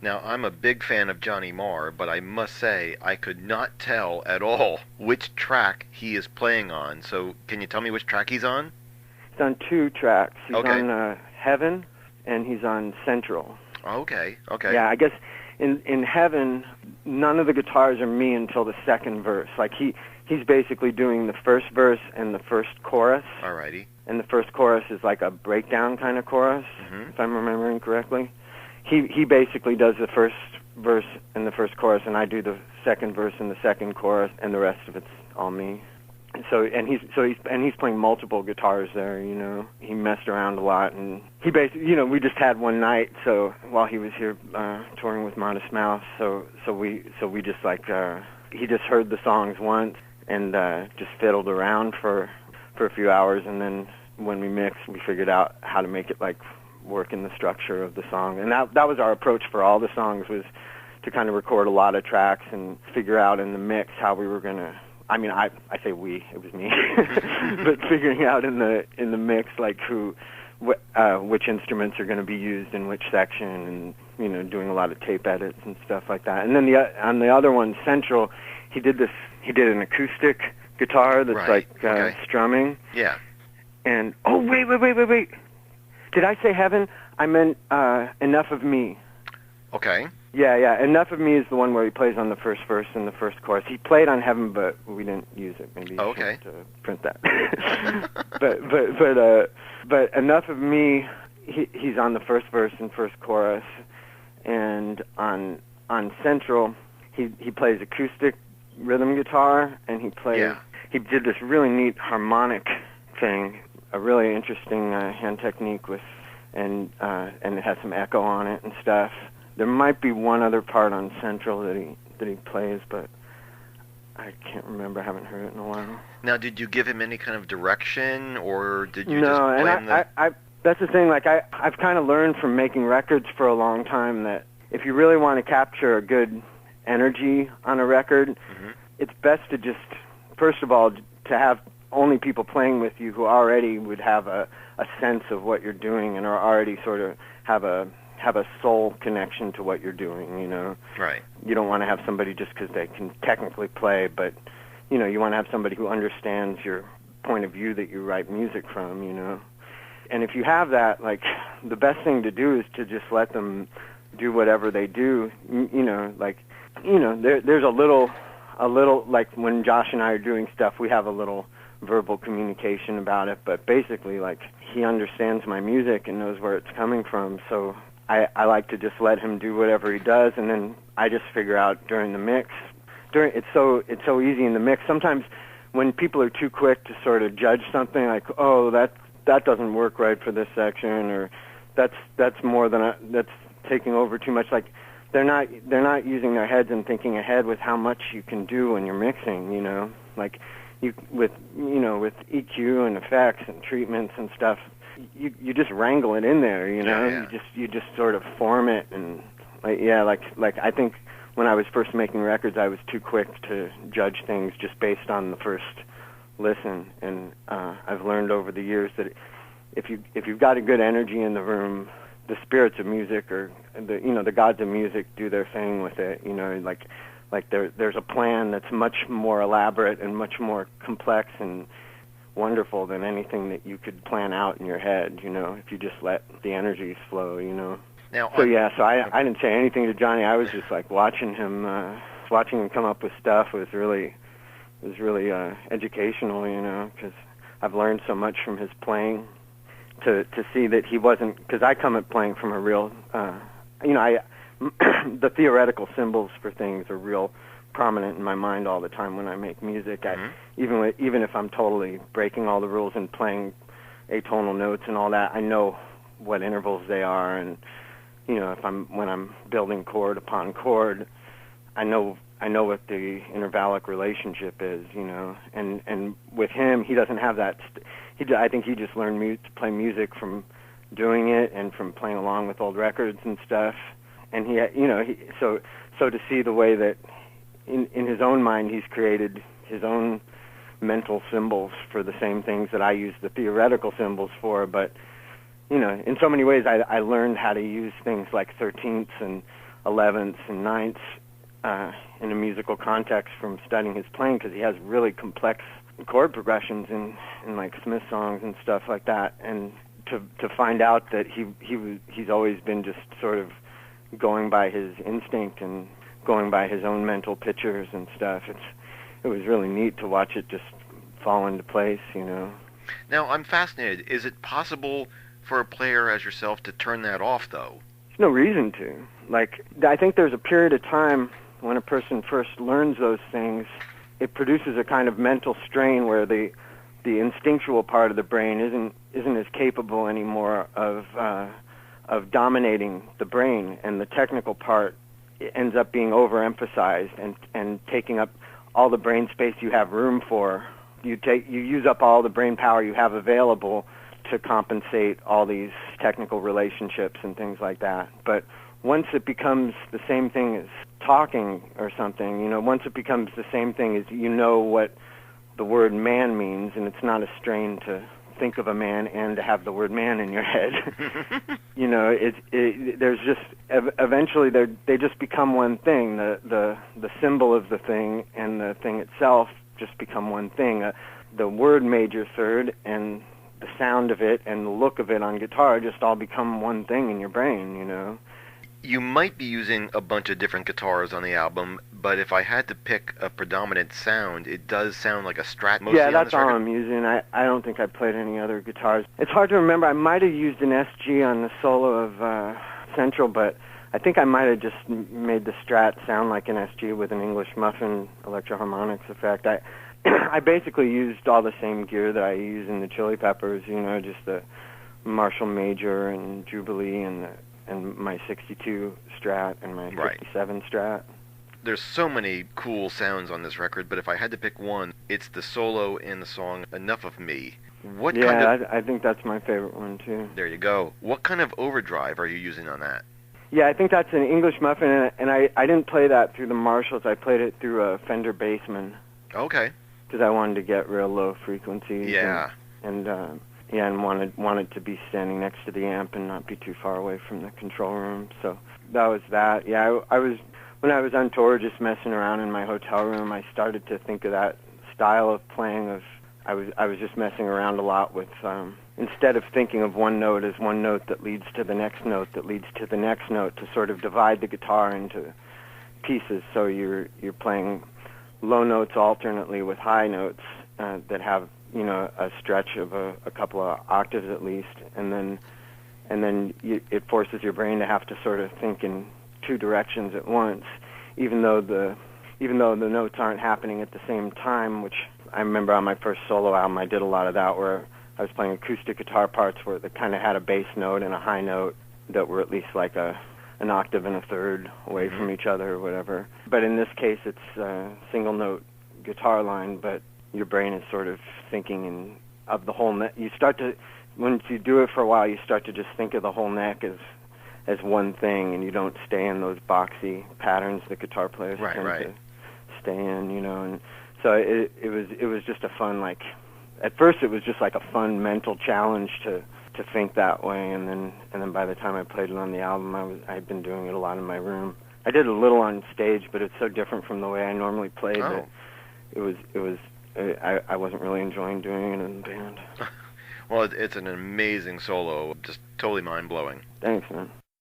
Now, I'm a big fan of Johnny Marr, but I must say I could not tell at all which track he is playing on. So, can you tell me which track he's on? He's on two tracks. He's Okay. on Heaven, and he's on Central. Okay. Okay. Yeah, I guess in Heaven, none of the guitars are me until the second verse. Like he's basically doing the first verse and the first chorus. Alrighty. And the first chorus is like a breakdown kind of chorus, Mm-hmm. if I'm remembering correctly. He basically does the first verse and the first chorus, and I do the second verse and the second chorus, and the rest of it's all me. He's playing multiple guitars there. You know, he messed around a lot, and he basically, you know, we just had one night. So while he was here touring with Modest Mouse, so we just like he just heard the songs once and just fiddled around for a few hours, and then when we mixed, we figured out how to make it like work in the structure of the song. And that was our approach for all the songs, was to kind of record a lot of tracks and figure out in the mix how we were gonna. I mean, I say we, it was me, but figuring out in the mix like which instruments are going to be used in which section, and you know, doing a lot of tape edits and stuff like that. And then on the other one, Central, he did an acoustic guitar that's Right. Okay. strumming. Yeah. And wait. Did I say Heaven? I meant Enough of Me. Okay. Yeah. Enough of Me is the one where he plays on the first verse and the first chorus. He played on Heaven, but we didn't use it. Maybe you Okay. should print that. but Enough of Me, he's on the first verse and first chorus, and on Central, he plays acoustic rhythm guitar, and he did this really neat harmonic thing, a really interesting hand technique and it has some echo on it and stuff. There might be one other part on Central that he plays, but I can't remember. I haven't heard it in a while. Now, did you give him any kind of direction, or did you No, just play and I that's the thing. Like I've kind of learned from making records for a long time that if you really want to capture a good energy on a record, mm-hmm. it's best to just, first of all, to have only people playing with you who already would have a sense of what you're doing and are already sort of have a soul connection to what you're doing, you know. Right. You don't want to have somebody just because they can technically play, but, you know, you want to have somebody who understands your point of view that you write music from, you know. And if you have that, like, the best thing to do is to just let them do whatever they do, you know, like, you know, there's a little, like, when Josh and I are doing stuff, we have a little verbal communication about it, but basically, like, he understands my music and knows where it's coming from, so I like to just let him do whatever he does, and then I just figure out during the mix. It's so easy in the mix. Sometimes when people are too quick to sort of judge something, like, oh, that doesn't work right for this section, or that's taking over too much. Like, they're not using their heads and thinking ahead with how much you can do when you're mixing. You know, like with EQ and effects and treatments and stuff. You just wrangle it in there, you know. Yeah. You just sort of form it, and like I think when I was first making records, I was too quick to judge things just based on the first listen, and I've learned over the years that if you've got a good energy in the room, the spirits of music or the gods of music do their thing with it, you know, like there's a plan that's much more elaborate and much more complex and wonderful than anything that you could plan out in your head, you know, if you just let the energies flow, you know. Now, so I didn't say anything to Johnny. I was just like watching him come up with stuff. It was really educational, you know, because I've learned so much from his playing. To see that he wasn't, because I come at playing from a real, the theoretical symbols for things are real prominent in my mind all the time when I make music. Mm-hmm. Even if I'm totally breaking all the rules and playing atonal notes and all that, I know what intervals they are, and you know, when I'm building chord upon chord, I know what the intervallic relationship is, you know. And with him, he doesn't have that. I think he just learned to play music from doing it and from playing along with old records and stuff. And so to see the way that in his own mind he's created his own mental symbols for the same things that I use the theoretical symbols for, but you know, in so many ways I learned how to use things like 13ths and 11ths and 9ths in a musical context from studying his playing, because he has really complex chord progressions in like Smith songs and stuff like that. And to find out that he's always been just sort of going by his instinct and going by his own mental pictures and stuff, it was really neat to watch it just fall into place, you know. Now, I'm fascinated. Is it possible for a player as yourself to turn that off, though? There's no reason to. Like, I think there's a period of time when a person first learns those things, it produces a kind of mental strain where the instinctual part of the brain isn't as capable anymore of dominating the brain, and the technical part ends up being overemphasized and taking up all the brain space you have room for. You use up all the brain power you have available to compensate all these technical relationships and things like that. But once it becomes the same thing as talking or something, you know, once it becomes the same thing as, you know, what the word man means, and it's not a strain to think of a man and to have the word man in your head. You know, there's just eventually they just become one thing. The symbol of the thing and the thing itself just become one thing. The word major third and the sound of it and the look of it on guitar just all become one thing in your brain, you know. You might be using a bunch of different guitars on the album, but if I had to pick a predominant sound, it does sound like a Strat mostly. Yeah, that's on all this I'm using. I don't think I played any other guitars. It's hard to remember. I might have used an SG on the solo of Central, but I think I might have just made the Strat sound like an SG with an English muffin electro-harmonics effect. I basically used all the same gear that I use in the Chili Peppers, you know, just the Marshall Major and Jubilee and my 62 Strat and my 57 Strat. There's so many cool sounds on this record, but if I had to pick one, it's the solo in the song Enough of Me. I think that's my favorite one, too. There you go. What kind of overdrive are you using on that? Yeah, I think that's an English muffin, and I didn't play that through the Marshalls. I played it through a Fender Bassman. Okay. Because I wanted to get real low frequencies. Yeah. And wanted to be standing next to the amp and not be too far away from the control room. So that was that. Yeah, when I was on tour, just messing around in my hotel room, I started to think of that style of playing. I was just messing around a lot with, instead of thinking of one note as one note that leads to the next note that leads to the next note, to sort of divide the guitar into pieces. So you're playing low notes alternately with high notes that have, you know, a stretch of a couple of octaves at least, and then it forces your brain to have to sort of think in two directions at once, even though the notes aren't happening at the same time. Which I remember on my first solo album, I did a lot of that, where I was playing acoustic guitar parts where they kind of had a bass note and a high note that were at least like an octave and a third away from each other or whatever. But in this case, it's a single note guitar line, but your brain is sort of thinking of the whole neck. Once you do it for a while, you start to just think of the whole neck as one thing, and you don't stay in those boxy patterns that guitar players tend to stay in, you know. And so it was just a fun, like, at first it was just like a fun mental challenge to think that way, and then by the time I played it on the album, I had been doing it a lot in my room. I did a little on stage, but it's so different from the way I normally played that I wasn't really enjoying doing it in the band. Well, it's an amazing solo, just totally mind-blowing. Thanks, man.